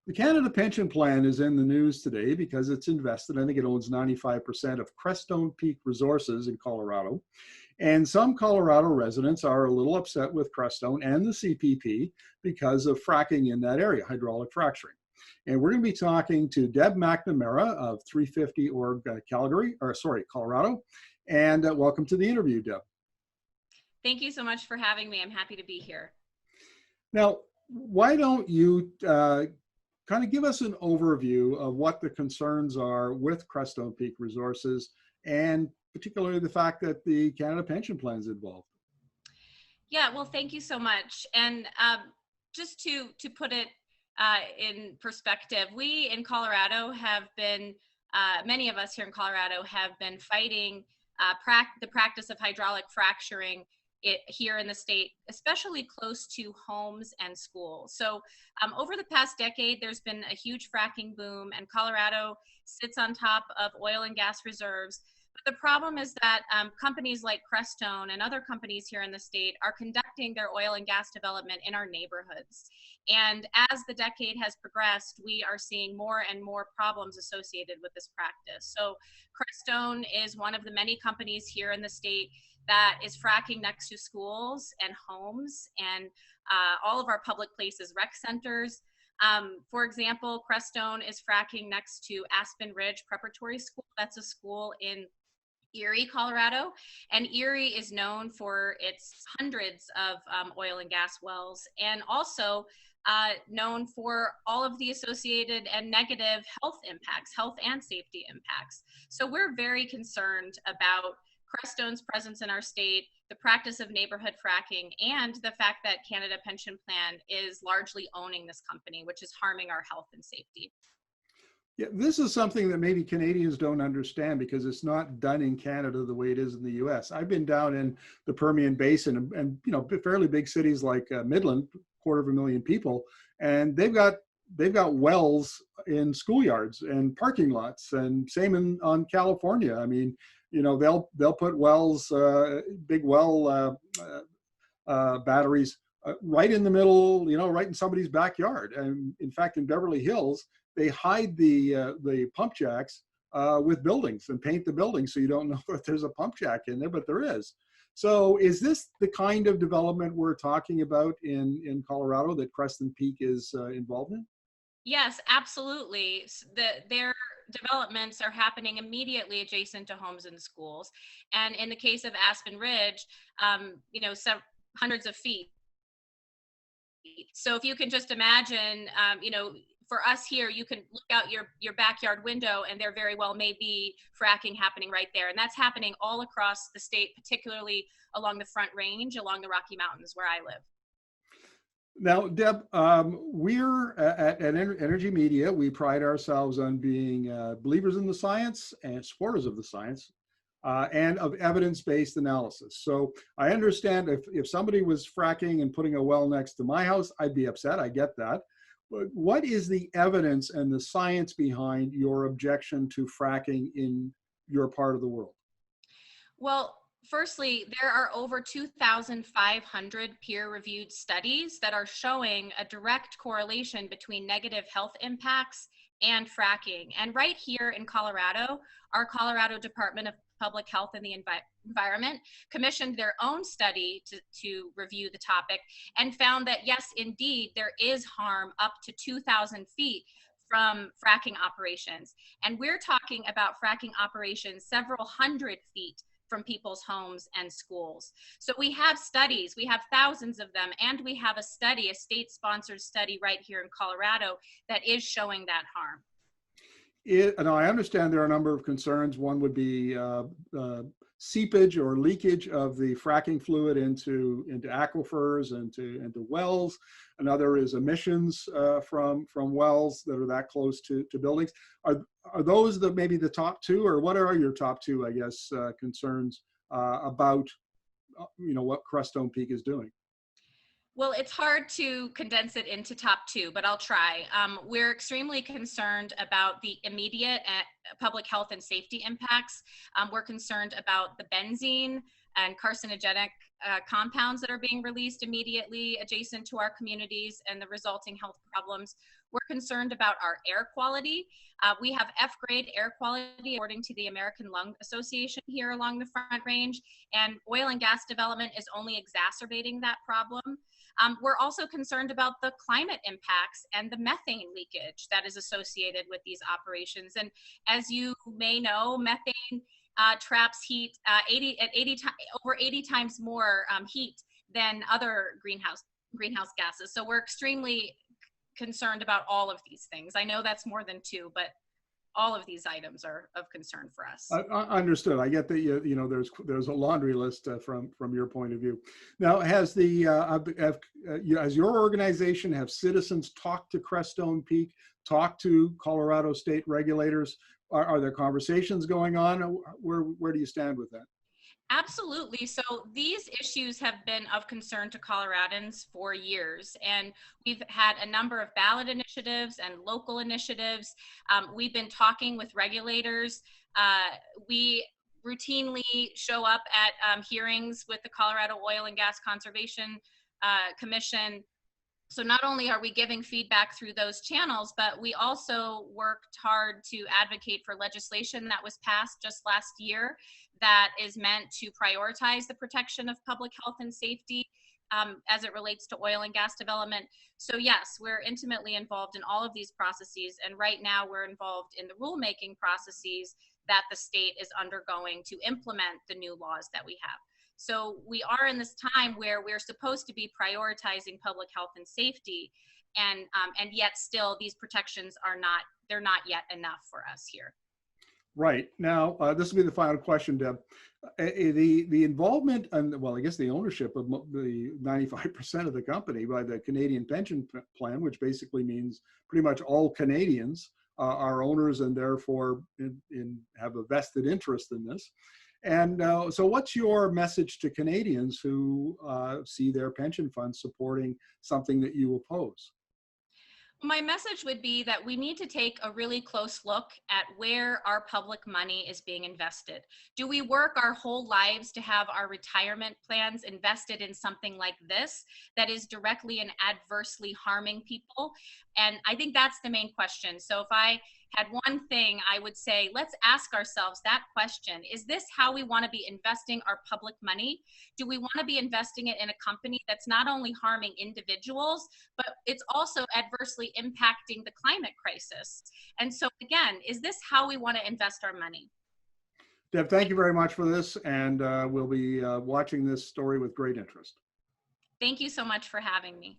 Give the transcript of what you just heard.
The Canada Pension Plan is in the news today because it's invested, I think it owns 95% of Crestone Peak Resources in Colorado. And some Colorado residents are a little upset with Crestone and the CPP because of fracking in that area, hydraulic fracturing. And we're going to be talking to Deb McNamara of 350 Colorado. And welcome to the interview, Deb. Thank you so much for having me. I'm happy to be here. Now, why don't you kind of give us an overview of what the concerns are with Crestone Peak Resources, and particularly the fact that the Canada Pension Plan is involved. Yeah, well, thank you so much. And just to put it in perspective, we in Colorado have been, many of us here in Colorado have been fighting the practice of hydraulic fracturing here in the state, especially close to homes and schools. So over the past decade, there's been a huge fracking boom, and Colorado sits on top of oil and gas reserves. But the problem is that companies like Crestone and other companies here in the state are conducting their oil and gas development in our neighborhoods. And as the decade has progressed, we are seeing more and more problems associated with this practice. So Crestone is one of the many companies here in the state that is fracking next to schools and homes and all of our public places, rec centers. For example, Crestone is fracking next to Aspen Ridge Preparatory School. That's a school in Erie, Colorado. And Erie is known for its hundreds of oil and gas wells, and also known for all of the associated and negative health impacts, health and safety impacts. So we're very concerned about Crestone's presence in our state, the practice of neighborhood fracking, and the fact that Canada Pension Plan is largely owning this company, which is harming our health and safety. Yeah, this is something that maybe Canadians don't understand because it's not done in Canada the way it is in the US. I've been down in the Permian Basin and you know, fairly big cities like Midland, 250,000 people, and they've got wells in schoolyards and parking lots, and same on California. I mean, you know, they'll put wells, big well batteries right in the middle, you know, right in somebody's backyard. And in fact, in Beverly Hills, they hide the pump jacks with buildings and paint the building so you don't know if there's a pump jack in there, but there is. So is this the kind of development we're talking about in Colorado that Crestone Peak is involved in? Yes, absolutely. Their developments are happening immediately adjacent to homes and schools. And in the case of Aspen Ridge, you know, hundreds of feet. So if you can just imagine, you know, for us here, you can look out your backyard window and there very well may be fracking happening right there. And that's happening all across the state, particularly along the Front Range, along the Rocky Mountains where I live. Now, Deb, we're at Energy Media. We pride ourselves on being believers in the science and supporters of the science and of evidence-based analysis. So I understand if somebody was fracking and putting a well next to my house, I'd be upset. I get that. But what is the evidence and the science behind your objection to fracking in your part of the world? Well, firstly, there are over 2,500 peer-reviewed studies that are showing a direct correlation between negative health impacts and fracking. And right here in Colorado, our Colorado Department of Public Health and the Environment commissioned their own study to review the topic and found that, yes, indeed, there is harm up to 2,000 feet from fracking operations. And we're talking about fracking operations several hundred feet from people's homes and schools. So we have studies, we have thousands of them, and we have a study, a state-sponsored study right here in Colorado that is showing that harm. Now, I understand there are a number of concerns. One would be seepage or leakage of the fracking fluid into aquifers and into wells. Another is emissions from wells that are that close to buildings. Are those maybe the top two, or what are your top two, I guess, concerns about you know, what Crestone Peak is doing? Well, it's hard to condense it into top two, but I'll try. We're extremely concerned about the immediate public health and safety impacts. We're concerned about the benzene and carcinogenic compounds that are being released immediately adjacent to our communities and the resulting health problems. We're concerned about our air quality. We have F-grade air quality according to the American Lung Association here along the Front Range, and oil and gas development is only exacerbating that problem. We're also concerned about the climate impacts and the methane leakage that is associated with these operations. And as you may know, methane traps heat over 80 times more heat than other greenhouse gases. So we're extremely concerned about all of these things. I know that's more than two, but all of these items are of concern for us. Understood. I get that you know there's a laundry list from your point of view. Now, has your organization, have citizens talked to Crestone Peak, talked to Colorado state regulators? Are there conversations going on? Where do you stand with that? Absolutely. So these issues have been of concern to Coloradans for years, and we've had a number of ballot initiatives and local initiatives. We've been talking with regulators. We routinely show up at hearings with the Colorado Oil and Gas Conservation Commission. So not only are we giving feedback through those channels, but we also worked hard to advocate for legislation that was passed just last year that is meant to prioritize the protection of public health and safety as it relates to oil and gas development. So yes, we're intimately involved in all of these processes. And right now we're involved in the rulemaking processes that the state is undergoing to implement the new laws that we have. So we are in this time where we're supposed to be prioritizing public health and safety, and yet still these protections are they're not yet enough for us here. Right. Now, this will be the final question, Deb. The involvement and, well, I guess the ownership of the 95% of the company by the Canadian Pension Plan, which basically means pretty much all Canadians are owners and therefore have a vested interest in this. And so what's your message to Canadians who see their pension funds supporting something that you oppose? My message would be that we need to take a really close look at where our public money is being invested. Do we work our whole lives to have our retirement plans invested in something like this that is directly and adversely harming people? And I think that's the main question. So if I had one thing, I would say, let's ask ourselves that question. Is this how we want to be investing our public money? Do we want to be investing it in a company that's not only harming individuals, but it's also adversely impacting the climate crisis? And so again, is this how we want to invest our money? Deb, thank you very much for this, and we'll be watching this story with great interest. Thank you so much for having me.